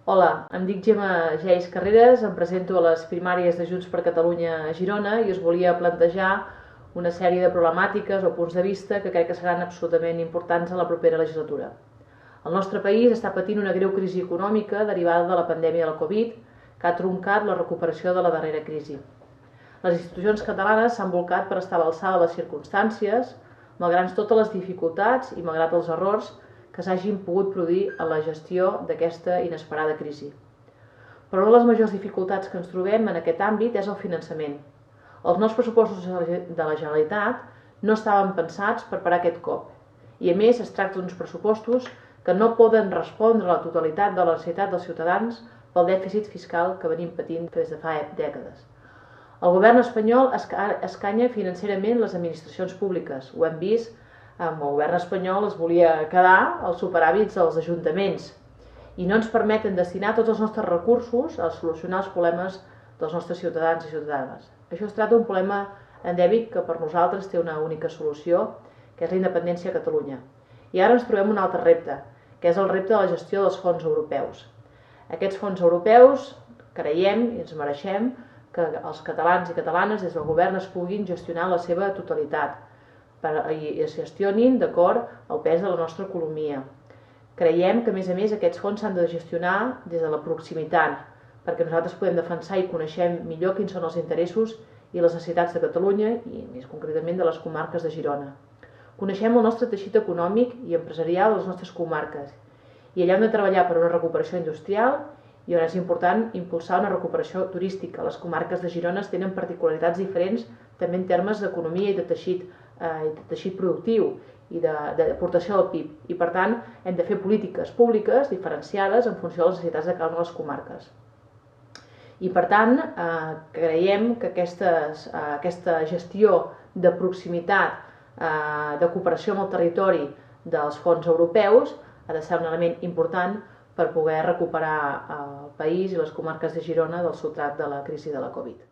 Hola, em dic Gemma Geis Carreras, em presento a les primàries de Junts per Catalunya a Girona i us volia plantejar una sèrie de problemàtiques o punts de vista que crec que seran absolutament importants en la propera legislatura. El nostre país està patint una greu crisi econòmica derivada de la pandèmia de la Covid, que ha truncat la recuperació de la darrera crisi. Les institucions catalanes s'han bolcat per estar a l'alçada de les circumstàncies, malgrat totes les dificultats i malgrat els errors que s'hagin pogut produir en la gestió d'aquesta inesperada crisi. Però una de les majors dificultats que ens trobem en aquest àmbit és el finançament. Els nous pressupostos de la Generalitat no estaven pensats per parar aquest cop, i a més es tracta d'uns pressupostos que no poden respondre a la totalitat de la necessitat dels ciutadans pel dèficit fiscal que venim patint des de fa dècades. El govern espanyol escanya financerament les administracions públiques. Ho hem vist, amb el govern espanyol es volia quedar els superàvits dels ajuntaments i no ens permeten destinar tots els nostres recursos a solucionar els problemes dels nostres ciutadans i ciutadanes. Això es tracta d'un problema endèmic que per nosaltres té una única solució, que és la independència a Catalunya. I ara ens trobem un altre repte, que és el repte de la gestió dels fons europeus. Aquests fons europeus creiem i ens mereixem que els catalans i catalanes des del govern es puguin gestionar la seva totalitat i es gestionin d'acord al pes de la nostra economia. Creiem que, a més, aquests fons s'han de gestionar des de la proximitat, perquè nosaltres podem defensar i coneixem millor quins són els interessos i les necessitats de Catalunya i, més concretament, de les comarques de Girona. Coneixem el nostre teixit econòmic i empresarial de les nostres comarques i allà hem de treballar per una recuperació industrial i on és important impulsar una recuperació turística. Les comarques de Girona tenen particularitats diferents també en termes d'economia i de teixit productiu i d'aportació al PIB. I per tant hem de fer polítiques públiques diferenciades en funció de les necessitats de cada una de les comarques. I per tant creiem que aquesta gestió de proximitat, de cooperació amb el territori dels fons europeus ha de ser un element important per poder recuperar el país i les comarques de Girona del sotrac de la crisi de la Covid.